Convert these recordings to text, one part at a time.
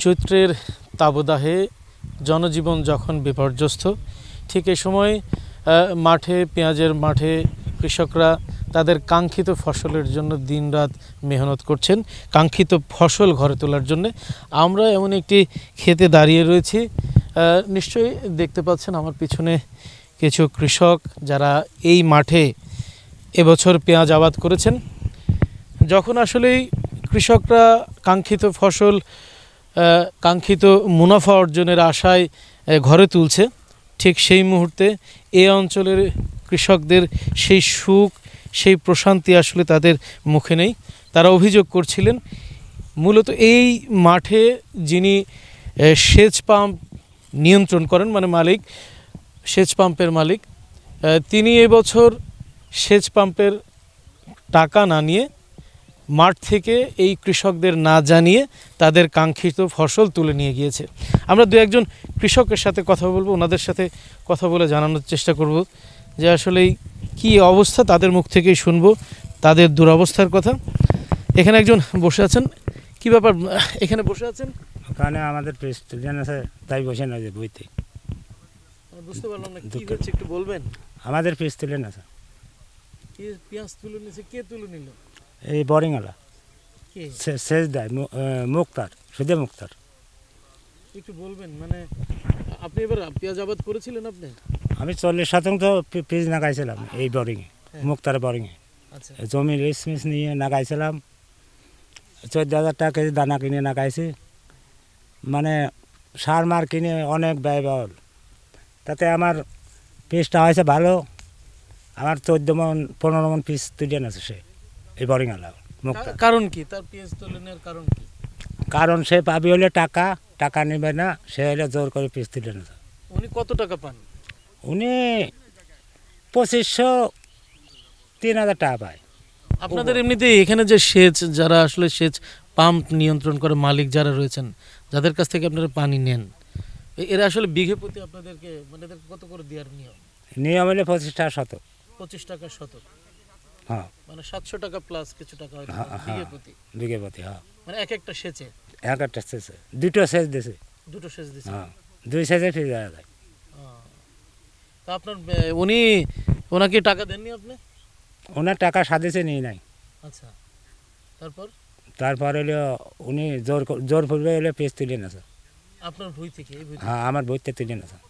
চৈত্রের তাবদাহে জনজীবন যখন বিপর্যস্ত, ঠিক এই সময় মাঠে পেঁয়াজের মাঠে কৃষকরা তাদের কাঙ্ক্ষিত ফসলের জন্য দিনরাত মেহনত করছেন, কাঙ্ক্ষিত ফসল ঘরে তোলার জন্য। আমরা এমন একটি ক্ষেতে দাঁড়িয়ে রয়েছি, নিশ্চয়ই দেখতে পাচ্ছেন আমার পিছনে কিছু কৃষক যারা এই মাঠে এবছর পেঁয়াজ আবাদ করেছেন। যখন আসলেই কৃষকরা কাঙ্ক্ষিত ফসল কাঙ্ক্ষিত মুনাফা অর্জনের আশায় ঘরে তুলছে, ঠিক সেই মুহূর্তে এই অঞ্চলের কৃষকদের সেই সুখ সেই প্রশান্তি আসলে তাদের মুখে নেই। তারা অভিযোগ করছিলেন মূলত এই মাঠে যিনি সেচ পাম্প নিয়ন্ত্রণ করেন, মানে মালিক, সেচ পাম্পের মালিক, তিনি এবছর সেচ পাম্পের টাকা না নিয়ে মাঠ থেকে এই কৃষকদের না জানিয়ে তাদের কাঙ্ক্ষিত ফসল তুলে নিয়ে গিয়েছে। আমরা দু একজন কৃষকের সাথে কথা বলবো, ওনাদের সাথে কথা বলে জানানোর চেষ্টা করব যে আসলেই কি অবস্থা, তাদের মুখ থেকেই শুনবো তাদের দুরবস্থার কথা। এখানে একজন বসে আছেন, কি ব্যাপার এখানে বসে আছেন? ওখানে আমাদের প্রেসিডেন্ট আছে, তাই বসে না যে বইতে। বুঝতে পারলাম না কি হচ্ছে, একটু বলবেন? আমাদের প্রেসিডেন্ট আছে। কি পেঁয়াজ তুলে নিয়েছে? কে তুলে নিল? এই বোরিংওয়ালা সেচ দেয়, মুক্তার, সুদে মুক্তার। একটু বলবেন, মানে আপনি এবার পেঁয়াজ আবাদ করেছিলেন? আপনি? আমি 40% পিস নাগাইছিলাম এই বোরিংয়ে, মুক্তার বোরিংয়ে। আচ্ছা, জমি লিস মিস নিয়ে নাগাইছিলাম, 14,000 টাকা কেজি দানা কিনে নাগাইছি। মানে সার মার কিনে অনেক ব্যয়বহুল, তাতে আমার পিসটা হয়েছে ভালো। আমার 14-15 মন পিস তুলে আছে সে, এই বোরিংওয়ালা মুক্তার। কারণ কি তার পেঁয়াজ তুলে নেওয়ার কারণ কি? কারণ সে পাবি হলে টাকা নেবে না, সে হলে জোর করে পিস তুলে নেবে। উনি কত টাকা পান? উনি 2500-3000 টাকা পায়। আপনাদের এমনিতে এখানে যে সেচ, যারা আসলে সেচ পাম্প নিয়ন্ত্রণ করে মালিক যারা রয়েছেন, যাদের কাছ থেকে আপনারা পানি নেন, এরা আসলে বিঘে প্রতি আপনাদেরকে মানে এদের কত করে দেওয়ার নিয়ম হলে 25 টাকা শতক। 25 টাকা শতক, হ্যাঁ, মানে 700 টাকা প্লাস কিছু টাকা হয়তো বিঘে প্রতি। বিঘে প্রতি, হ্যাঁ। মানে এক একটা সেচে এক একটা সেচে দুটো সেচ দিয়েছে। দুটো সেচ দিচ্ছে? হ্যাঁ, 2 সেচে ফিরে যায়। তা আপনার ওনাকে টাকা দেননি আপনি? ওনার টাকা সাদেছে নিয়ে নাই। আচ্ছা, তারপর হলো উনি জোর পূর্বে হলে পেস তুলে না স্যার। আপনার বই থেকে? হ্যাঁ, আমার বইতে তুলে না স্যার,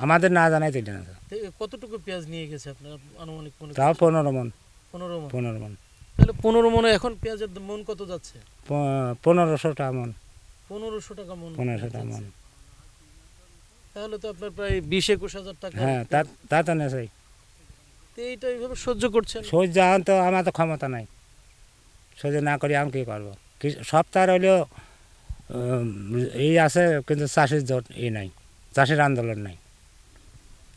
আমাদের না জানাই তুলে না স্যার। কতটুকু পেঁয়াজ নিয়ে গেছে আপনার আনুমানিক? তাও 15 মন। 15 মন? তাহলে 15 মনে এখন পেঁয়াজের মন কত যাচ্ছে? 1500 টাকা মন। 1500 টাকা মন? 1500 টাকা মন। তাহলে তো আপনার প্রায় 20-21 হাজার টাকা। হ্যাঁ, তা তো নেই। এইটা এইভাবে সহ্য করছেন? সহ্য তো আমার তো ক্ষমতা নাই, সহ্য না করি আমি কী করবো? সপ্তাহ হলেও এই আছে, কিন্তু চাষির জোট এই নাই, চাষির আন্দোলন নাই।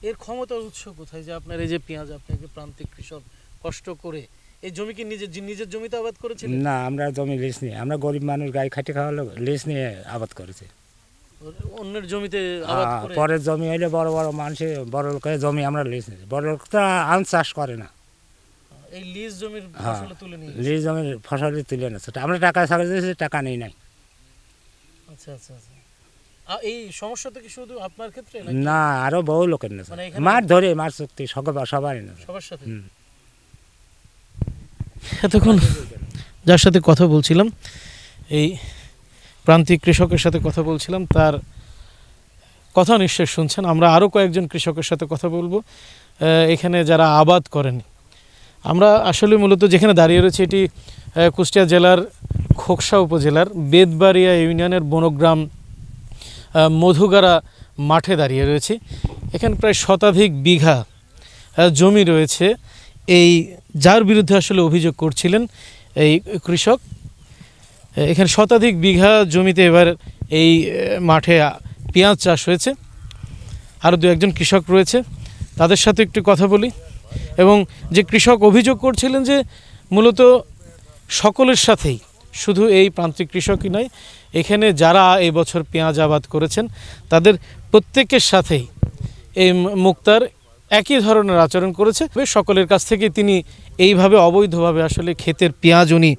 এর ক্ষমতার উৎস কোথায় যে আপনার এই যে পেঁয়াজ, আপনাকে প্রান্তিক কৃষক কষ্ট করে এই জমি কি নিজের জমিতে আবাদ করেছেন? না, আমরা জমি লিজ নিয়ে, আমরা গরিব মানুষ, গাই খাটি খাওয়া লোক, লিজ নিয়ে আবাদ করেছি। অন্যের জমিতে আবাদ করে? পরের জমি হইলে বড় বড় মানুষের, বড় লোকের জমি আমরা লিজ নিয়েছি। বড় লোক তো আম চাষ করে না, এই লিজ জমির ফসল তুলে নিয়ে লিজ জমির ফসল তুলে নিচ্ছে। আমরা টাকা সাগর দিয়েছি, টাকা নেই নাই। আচ্ছা আচ্ছা আচ্ছা। এই সমস্যাটা কি শুধু আপনার ক্ষেত্রে না, আরো বহু লোকের নেছে, মাঠ ধরে মাঠ চুক্তি সবারই নেছে, সবার সাথে। এতক্ষণ যার সাথে কথা বলছিলাম, এই প্রান্তিক কৃষকের সাথে কথা বলছিলাম, তার কথা নিশ্চয় শুনছেন। আমরা আরও কয়েকজন কৃষকের সাথে কথা বলবো এখানে যারা আবাদ করেন। আমরা আসলে মূলত যেখানে দাঁড়িয়ে রয়েছে, এটি কুষ্টিয়া জেলার খোকসা উপজেলার বেদবাড়িয়া ইউনিয়নের বনগ্রাম মধুগাড়া মাঠে দাঁড়িয়ে রয়েছে। এখানে প্রায় শতাধিক বিঘা জমি রয়েছে। এই যার বিরুদ্ধে আসলে অভিযোগ করছিলেন এই কৃষক, এখানে শতাধিক বিঘা জমিতে এবার এই মাঠে পেঁয়াজ চাষ হয়েছে। আরও দু একজন কৃষক রয়েছে, তাদের সাথে একটু কথা বলি। এবং যে কৃষক অভিযোগ করছিলেন যে মূলত সকলের সাথেই, শুধু এই প্রান্তিক কৃষকই নয়, এখানে যারা এই বছর পেঁয়াজ আবাদ করেছেন তাদের প্রত্যেকের সাথেই এই মুক্তার একই ধরনের আচরণ করেছে। সকলের কাছ থেকে তিনি এইভাবে অবৈধভাবে আসলে ক্ষেতের পেঁয়াজ উনি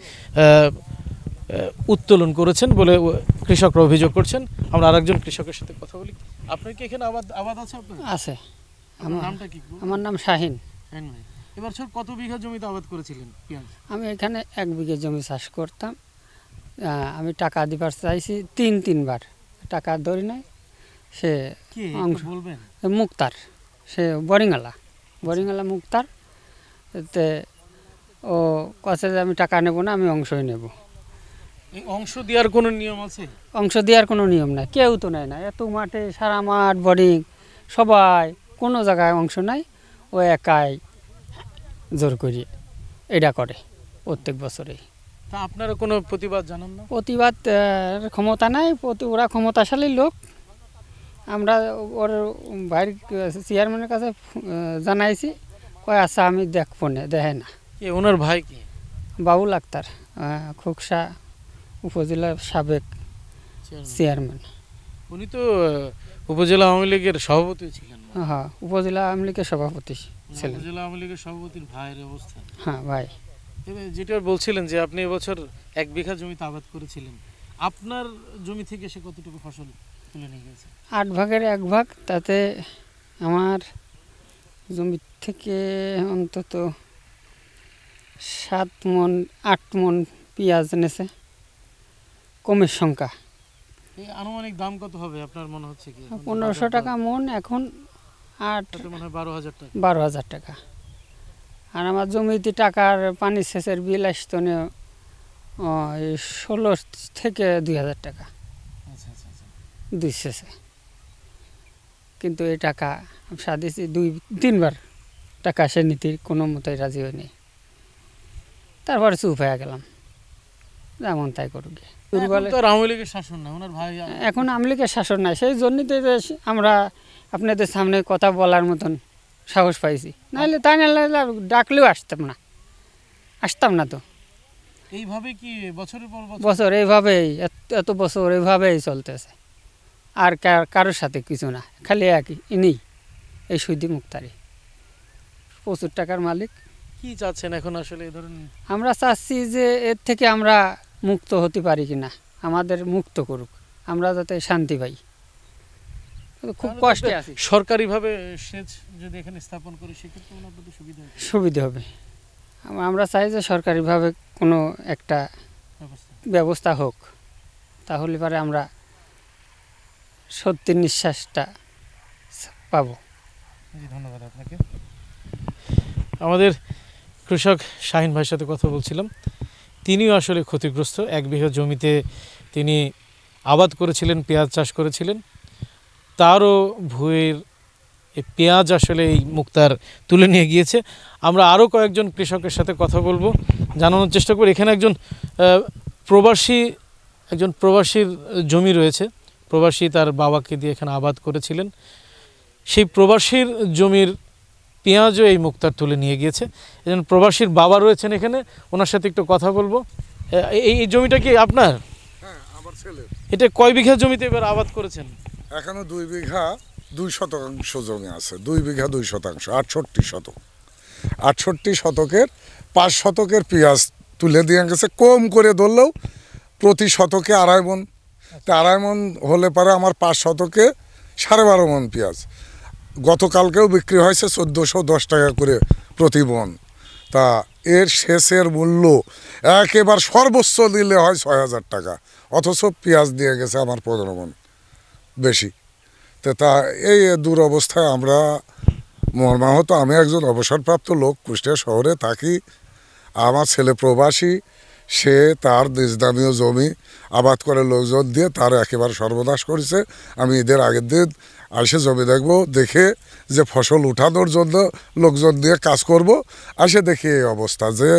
উত্তোলন করেছেন বলে কৃষকরা অভিযোগ করছেন। আমরা আরেকজন কৃষকের সাথে কথা বলি। আপনার কি এখানে আবাদ আছে আপনার? আছে। আপনার নামটা কি? আমার নাম শাহিন। হ্যাঁ ভাই, এবছর কত বিঘা জমিতে আবাদ করেছিলেন পেঁয়াজ? আমি এখানে 1 বিঘে জমি চাষ করতাম। আমি টাকা দিবার চাইছি তিনবার, টাকা ধরি নাই। সে কি অংশ বলবেন? মুক্তার, সে বরিঙালা মুক্তার। এতে ও কাছে যে আমি টাকা নেব না, আমি অংশই নেব। এই অংশ দেওয়ার কোনো নিয়ম আছে? অংশ দেওয়ার কোনো নিয়ম নাই, কেউ তো নেয় না। এত মাঠে, সারা মাঠ বোরিং, সবাই কোনো জায়গায় অংশ নাই। ও একাই জোর করি এটা করে প্রত্যেক বছরে। তা আপনারা কোনো প্রতিবাদ জানান না? প্রতিবাদ ক্ষমতা নাই, ওরা ক্ষমতাশালী লোক। আমরা ওর ভাইয়ের চেয়ারম্যানের কাছে জানাইছি, কয় আচ্ছা আমি দেখবো না, দেখে না। কে ওনার ভাই? কি বাবুল আক্তার, খোকসা উপজেলার সাবেক চেয়ারম্যান। উনি তো উপজেলা আওয়ামী লীগের সভাপতি ছিলেন। হ্যাঁ, উপজেলা আওয়ামী লীগের সভাপতি ছিলেন। উপজেলা আওয়ামী লীগের সভাপতির ভাইয়ের অবস্থা। হ্যাঁ ভাই। যেটা বলছিলেন যে আপনি এবছর 1 বিঘা জমিতে আবাদ করেছিলেন, আপনার জমি থেকে সে কতটুকু ফসল তুলে নিয়ে গেছে? 8 ভাগের 1 ভাগ। তাতে আমার জমি থেকে অন্তত 7 মণ 8 মণ পেঁয়াজ এনেছে। কমের সংখ্যা। এই আনুমানিক দাম কত হবে আপনার মনে হচ্ছে? কি 1500 টাকা মণ, এখন 8 মনে হয় 12,000 টাকা। 12,000 টাকা। আর আমার জমিতে টাকার পানি সেচের বিল আসতো না 16 থেকে 2,000 টাকা। আচ্ছা আচ্ছা আচ্ছা। 2 সেচে। কিন্তু এই টাকা আমি সাদিয়েছি 2-3 বার, টাকা সে নিতে কোনো মতেই রাজি হয়নি। তারপরে চুপ হয়ে গেলাম, যেমন তাই করুক। এখন তো আর আওয়ামী লীগের শাসন না, ওনার ভাই। এখন আওয়ামী লীগের শাসন নাই, সেই জন্যই তো আমরা আপনাদের সামনে কথা বলার মতন সাহস পাইছি। নাহলে তাই না ডাকলেও আসতাম না তো। এইভাবে কি বছরের পর বছর এইভাবেই, এত বছর এইভাবেই চলতেছে। আর কারোর সাথে কিছু না, খালি একই ইনি, এই সুইদি মুক্তারি, প্রচুর টাকার মালিক। কি চাচ্ছেন এখন আসলে এই ধরনের? আমরা চাচ্ছি যে এর থেকে আমরা মুক্ত হতে পারি কিনা, আমাদের মুক্ত করুক, আমরা যাতে শান্তি পাই। খুব কষ্টে আছি। সরকারিভাবে সেচ যদি এখানে স্থাপন করে সেক্ষেত্রে আপনাদের সুবিধা হবে। আমরা চাই যে সরকারিভাবে কোনো একটা ব্যবস্থা হোক, তাহলে পরে আমরা সত্যি নিঃশ্বাসটা পাবো। ধন্যবাদ আপনাকে। আমাদের কৃষক শাহিন ভাইয়ের সাথে কথা বলছিলাম। তিনিও আসলে ক্ষতিগ্রস্ত। 1 বিঘা জমিতে তিনি আবাদ করেছিলেন, পেঁয়াজ চাষ করেছিলেন। তারও ভুঁইয়ের এই পেঁয়াজ আসলে এই মুক্তার তুলে নিয়ে গিয়েছে। আমরা আরও কয়েকজন কৃষকের সাথে কথা বলবো, জানানোর চেষ্টা করি। এখানে একজন প্রবাসীর জমি রয়েছে। প্রবাসী তার বাবাকে দিয়ে এখানে আবাদ করেছিলেন। সেই প্রবাসীর জমির পেঁয়াজও এই মুক্তার তুলে নিয়ে গিয়েছে। একজন প্রবাসীর বাবা রয়েছেন এখানে, ওনার সাথে একটু কথা বলবো। এই জমিটা কি আপনার? হ্যাঁ, আমার ছেলে। এটা কয় বিঘা জমিতে এবার আবাদ করেছেন? এখনো 2 বিঘা 2 শতাংশ জমি আছে। 2 বিঘা 2 শতাংশ, 68 শতক। 68 শতকের 5 শতকের পেঁয়াজ তুলে দিয়ে গেছে। কম করে ধরলেও প্রতি শতকে 2.5 মণ। তা 2.5 মণ হলে পরে আমার 5 শতকে 12.5 মণ পেঁয়াজ। গতকালকেও বিক্রি হয়েছে 1410 টাকা করে প্রতি মণ। তা এর সেচের মূল্য একেবারে সর্বোচ্চ দিলে হয় 6,000 টাকা, অথচ পেঁয়াজ দিয়ে গেছে আমার 15 মণ বেশি। তো তা এই দুরবস্থায় আমরা মর্মাহত। আমি একজন অবসরপ্রাপ্ত লোক, কুষ্টিয়া শহরে থাকি। আমার ছেলে প্রবাসী, সে তার নিজদামীয় জমি আবাদ করে লোকজন দিয়ে তার একেবারে সর্বনাশ করেছে। আমি ঈদের আগের দিন আসে জমি দেখবো, দেখে যে ফসল উঠানোর জন্য লোকজন দিয়ে কাজ করব, আসে দেখি এই অবস্থা। যে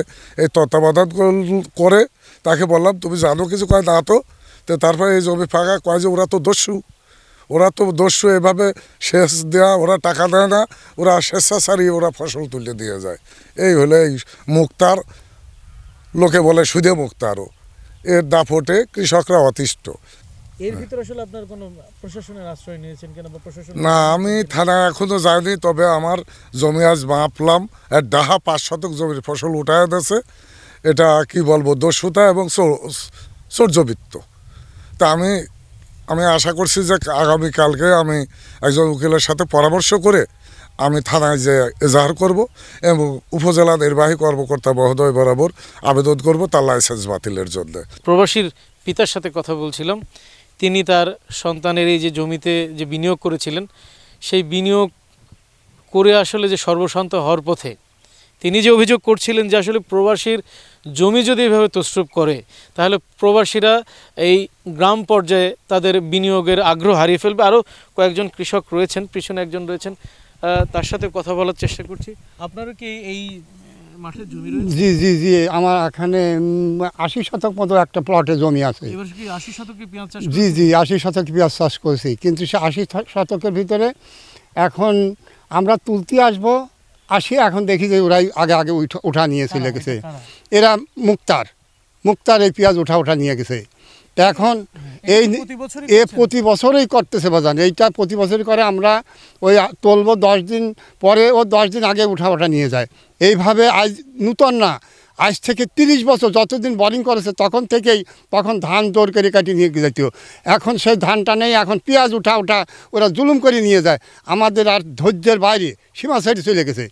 এই তত্ত্বাবধান করে তাকে বললাম তুমি জানো কিছু, কয় না তো। তারপরে এই জমি ফাঁকা, কয় যে ওরা তো দস্যু, এভাবে সেচ দেওয়া, ওরা টাকা দেয় না, ওরা স্বেচ্ছাচারী, ওরা ফসল তুলে দিয়ে যায়। এই হলে এই মুক্তার, লোকে বলে সুদে মুক্তারও, এর দাপটে কৃষকরা অতিষ্ঠ। এর ভিতরে আসলে আপনার কোনো প্রশাসনের আশ্রয় নিয়েছেন কেন? না, আমি থানায় এখনো যাইনি। তবে আমার জমি আজ মাপলাম, এর ডাহা 5 শতক জমির ফসল উঠায় দিয়েছে। এটা কি বলবো, দস্যুতা এবং চৌর্যবৃত্ত। তা তা আমি আশা করছি যে আগামীকালকে আমি একজন উকিলের সাথে পরামর্শ করে আমি থানায় যে এজাহার করব এবং উপজেলা নির্বাহী কর্মকর্তা মহোদয় বরাবর আবেদন করব তার লাইসেন্স বাতিলের জন্য। প্রবাসীর পিতার সাথে কথা বলছিলাম, তিনি তার সন্তানের এই যে জমিতে যে বিনিয়োগ করেছিলেন, সেই বিনিয়োগ করে আসলে যে সর্বশান্ত হওয়ার পথে তিনি যে অভিযোগ করছিলেন যে আসলে প্রবাসীর জমি যদি এভাবে তছরূপ করে তাহলে প্রবাসীরা এই গ্রাম পর্যায়ে তাদের বিনিয়োগের আগ্রহ হারিয়ে ফেলবে। আরও কয়েকজন কৃষক রয়েছেন, পিছনে একজন রয়েছেন, তার সাথে কথা বলার চেষ্টা করছি। আপনারও কি এই মাঠের জমি রয়েছে? জি জি জি, আমার এখানে 80 শতক মতো একটা প্লটে জমি আছে। এবার কি 80 শতকে পেঁয়াজ চাষ? জি জি, 80 শতক পেঁয়াজ চাষ করেছি, কিন্তু সে 80 শতকের ভিতরে এখন আমরা তুলতে আসবো, এখন দেখি যে ওরাই আগে উঠা নিয়ে চলে গেছে। এরা মুক্তার এই পেঁয়াজ উঠা নিয়ে গেছে। এখন প্রতি বছরই করতেছে বাজান, এইটা প্রতি বছরই করে। আমরা ওই তুলব 10 দিন পরে, ও 10 দিন আগে উঠা নিয়ে যায়। এইভাবে আজ নূতন না, আজ থেকে 30 বছর যতদিন বোরিং করেছে তখন ধান জোর করে কাটিয়ে নিয়ে যেত। এখন সেই ধানটা নেই, এখন পেঁয়াজ উঠা ওরা জুলুম করে নিয়ে যায়। আমাদের আর ধৈর্যের বাইরে সীমা সাইডে চলে গেছে।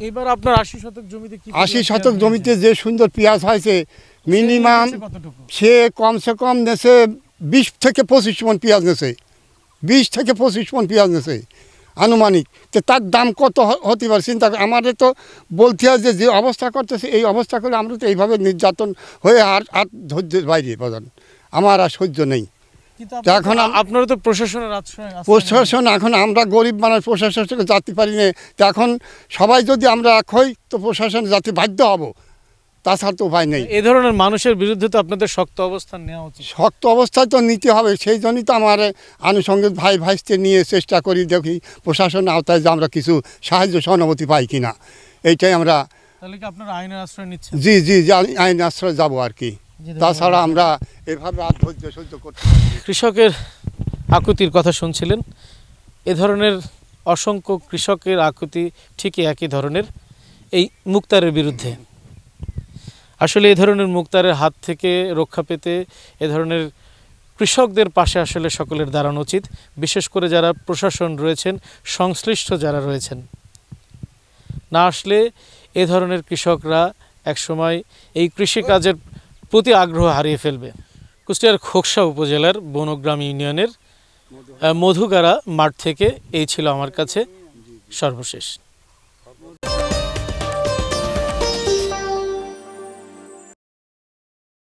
এবার আপনার 80 শতক জমিতে কি 80 শতক জমিতে যে সুন্দর পেঁয়াজ হয়েছে, মিনিমাম সে কমসে কম নেছে 20 থেকে 25 মণ পেঁয়াজ নেছে, 20 থেকে 25 মণ পেঁয়াজ নেছে আনুমানিক। তো তার দাম কত হতে পারে চিন্তা করে। আমাদের তো বলতে হয় যে অবস্থা করতেছে, এই অবস্থা করে আমরা তো এইভাবে নির্যাতন হয়ে আর ধৈর্যের বাইরে বাজান, আমার আর সহ্য নেই। এখন আপনারা তো প্রশাসনের প্রশাসন, এখন আমরা গরিব মানুষ, প্রশাসন থেকে যাতে পারি না। তো এখন সবাই যদি আমরা এক হই তো প্রশাসন যাতে বাধ্য হব, তাছাড়া তো উপায় নেই। এই ধরনের মানুষের বিরুদ্ধে তো আপনাদের শক্ত অবস্থান নেওয়া উচিত। শক্ত অবস্থায় তো নিতে হবে, সেই জন্যই তো আমার আনুষঙ্গিক ভাইস্তে নিয়ে চেষ্টা করি, দেখি প্রশাসনের আওতায় যে আমরা কিছু সাহায্য সহানুভূতি পাই কিনা। এইটাই আমরা। তাহলে কি আপনারা আইনের আশ্রয় নিচ্ছেন? জি জি, আইন আশ্রয় যাবো আর কি, তাছাড়া আমরা এভাবে আর ধৈর্য সহ্য করতে পারি। কৃষকের আকুতির কথা শুনছিলেন। এ ধরনের অসংখ্য কৃষকের আকুতি ঠিকই একই ধরনের, এই মুক্তারের বিরুদ্ধে। আসলে এ ধরনের মুক্তারের হাত থেকে রক্ষা পেতে এ ধরনের কৃষকদের পাশে আসলে সকলের দাঁড়ানো উচিত, বিশেষ করে যারা প্রশাসন রয়েছেন, সংশ্লিষ্ট যারা রয়েছেন। না আসলে এ ধরনের কৃষকরা একসময় এই কৃষিকাজের প্রতি আগ্রহ হারিয়ে ফেলবে। কুষ্টিয়ার খোকসা উপজেলার বনগ্রাম ইউনিয়নের মধুগাড়া মাঠ থেকে এই ছিল আমার কাছে সর্বশেষ।